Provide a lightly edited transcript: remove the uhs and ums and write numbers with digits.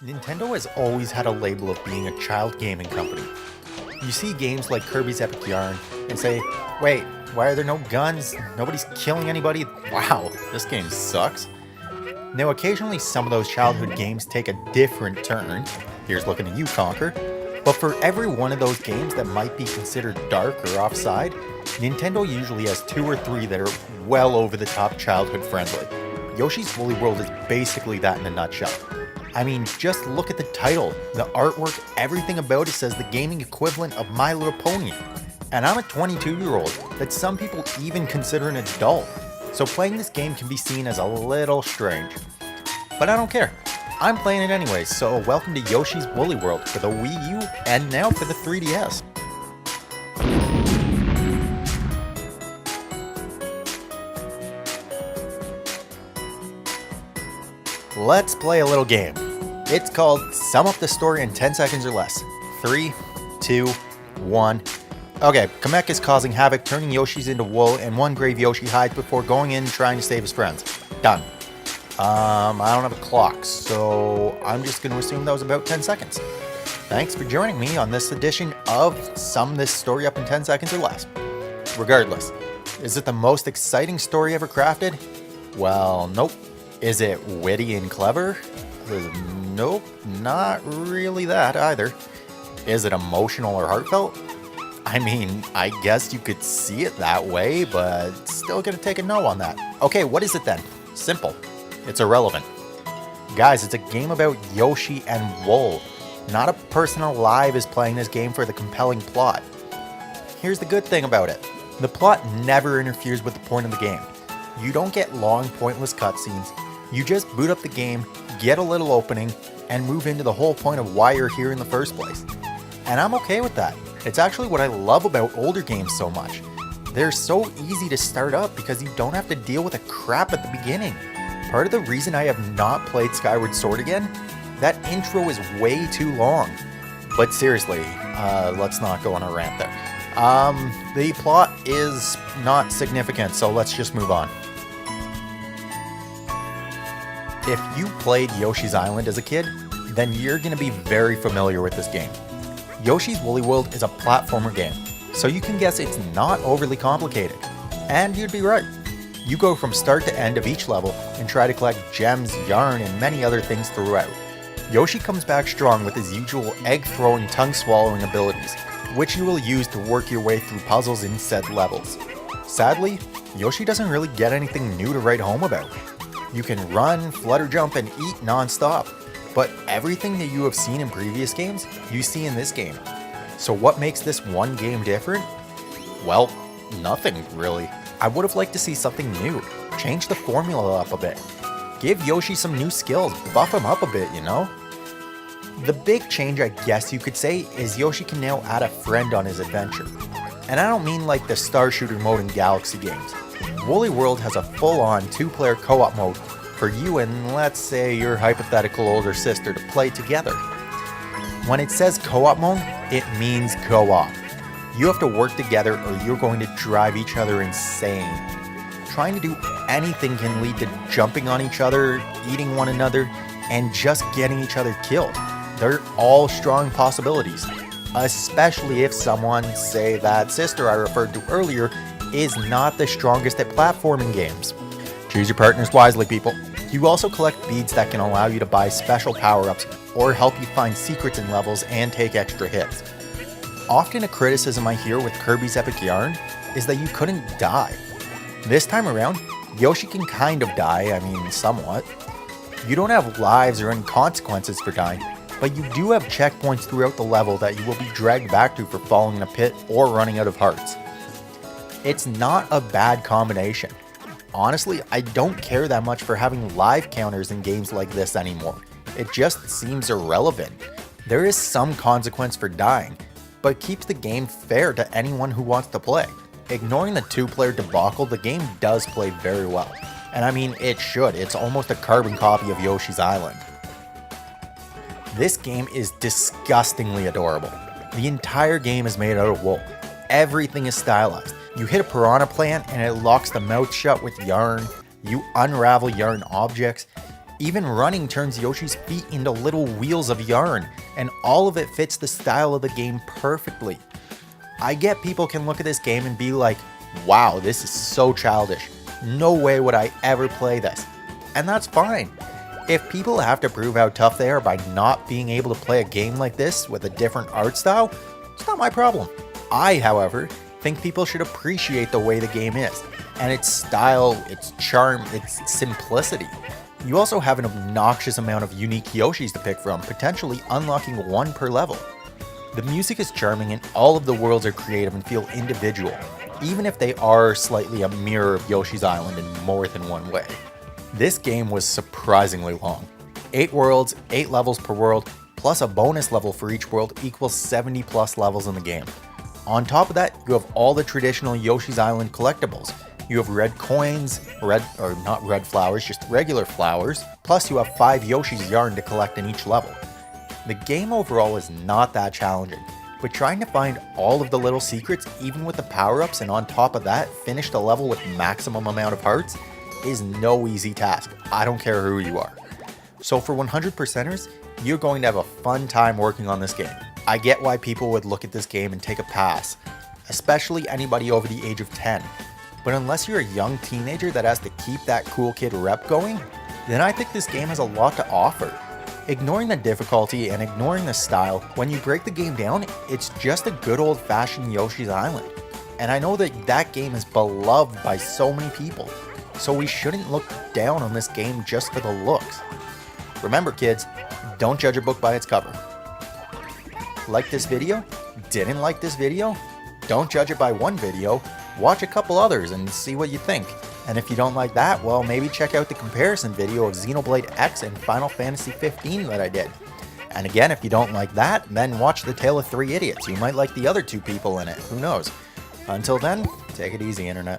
Nintendo has always had a label of being a child gaming company. You see games like Kirby's Epic Yarn and say, wait, why are there no guns? Nobody's killing anybody? Wow, this game sucks. Now, occasionally some of those childhood games take a different turn. Here's looking at you, Conker. But for every one of those games that might be considered dark or offside, Nintendo usually has two or three that are well over the top childhood friendly. Yoshi's Woolly World is basically that in a nutshell. I mean, just look at the title, the artwork, everything about it says the gaming equivalent of My Little Pony. And I'm a 22-year-old that some people even consider an adult, so playing this game can be seen as a little strange. But I don't care. I'm playing it anyway, so welcome to Yoshi's Woolly World for the Wii U and now for the 3DS. Let's play a little game. It's called Sum Up the Story in 10 Seconds or Less. 3, 2, 1. Okay, Kamek is causing havoc, turning Yoshis into wool, and one grave Yoshi hides before going in and trying to save his friends. Done. I don't have a clock, so I'm just going to assume that was about 10 seconds. Thanks for joining me on this edition of Sum This Story Up in 10 Seconds or Less. Regardless, is it the most exciting story ever crafted? Well, nope. Is it witty and clever? Nope, not really that either. Is it emotional or heartfelt? I mean, I guess you could see it that way, but still gonna take a no on that. Okay, what is it then? Simple. It's irrelevant. Guys, it's a game about Yoshi and wool. Not a person alive is playing this game for the compelling plot. Here's the good thing about it. The plot never interferes with the point of the game. You don't get long, pointless cutscenes. You just boot up the game, get a little opening, and move into the whole point of why you're here in the first place. And I'm okay with that. It's actually what I love about older games so much. They're so easy to start up because you don't have to deal with the crap at the beginning. Part of the reason I have not played Skyward Sword again, that intro is way too long. But seriously, let's not go on a rant there. The plot is not significant, so let's just move on. If you played Yoshi's Island as a kid, then you're going to be very familiar with this game. Yoshi's Woolly World is a platformer game, so you can guess it's not overly complicated. And you'd be right. You go from start to end of each level and try to collect gems, yarn, and many other things throughout. Yoshi comes back strong with his usual egg-throwing, tongue-swallowing abilities, which you will use to work your way through puzzles in said levels. Sadly, Yoshi doesn't really get anything new to write home about. You can run, flutter jump, and eat non-stop. But everything that you have seen in previous games, you see in this game. So what makes this one game different? Well, nothing really. I would have liked to see something new. Change the formula up a bit. Give Yoshi some new skills, buff him up a bit, you know? The big change, I guess you could say, is Yoshi can now add a friend on his adventure. And I don't mean like the Star Shooter mode in Galaxy games. Woolly World has a full-on two-player co-op mode for you and, let's say, your hypothetical older sister to play together. When it says co-op mode, it means co-op. You have to work together or you're going to drive each other insane. Trying to do anything can lead to jumping on each other, eating one another, and just getting each other killed. They're all strong possibilities, especially if someone, say that sister I referred to earlier, is not the strongest at platforming games. Choose your partners wisely, people. You also collect beads that can allow you to buy special power-ups or help you find secrets in levels and take extra hits. Often a criticism I hear with Kirby's Epic Yarn is that you couldn't die. This time around, Yoshi can kind of die, I mean somewhat. You don't have lives or any consequences for dying, but you do have checkpoints throughout the level that you will be dragged back to for falling in a pit or running out of hearts. It's not a bad combination. Honestly, I don't care that much for having live counters in games like this anymore. It just seems irrelevant. There is some consequence for dying, but it keeps the game fair to anyone who wants to play. Ignoring the two-player debacle, the game does play very well. And I mean, it should. It's almost a carbon copy of Yoshi's Island. This game is disgustingly adorable. The entire game is made out of wool. Everything is stylized. You hit a piranha plant and it locks the mouth shut with yarn. You unravel yarn objects. Even running turns Yoshi's feet into little wheels of yarn, and all of it fits the style of the game perfectly. I get people can look at this game and be like, wow, this is so childish. No way would I ever play this. And that's fine. If people have to prove how tough they are by not being able to play a game like this with a different art style, it's not my problem. I, however, think people should appreciate the way the game is, and its style, its charm, its simplicity. You also have an obnoxious amount of unique Yoshis to pick from, potentially unlocking one per level. The music is charming and all of the worlds are creative and feel individual, even if they are slightly a mirror of Yoshi's Island in more than one way. This game was surprisingly long. 8 worlds, 8 levels per world, plus a bonus level for each world equals 70 plus levels in the game. On top of that, you have all the traditional Yoshi's Island collectibles. You have red coins, not red flowers, just regular flowers, plus you have 5 Yoshi's yarn to collect in each level. The game overall is not that challenging, but trying to find all of the little secrets, even with the power-ups, and on top of that, finish the level with maximum amount of hearts, is no easy task. I don't care who you are. So for 100%ers, you're going to have a fun time working on this game. I get why people would look at this game and take a pass, especially anybody over the age of 10. But unless you're a young teenager that has to keep that cool kid rep going, then I think this game has a lot to offer. Ignoring the difficulty and ignoring the style, when you break the game down, it's just a good old-fashioned Yoshi's Island. And I know that that game is beloved by so many people, so we shouldn't look down on this game just for the looks. Remember kids, don't judge a book by its cover. Like this video? Didn't like this video? Don't judge it by one video. Watch a couple others and see what you think. And if you don't like that, well, maybe check out the comparison video of Xenoblade X and Final Fantasy 15 that I did. And again, if you don't like that, then watch The Tale of Three Idiots. You might like the other 2 people in it. Who knows? Until then, take it easy, Internet.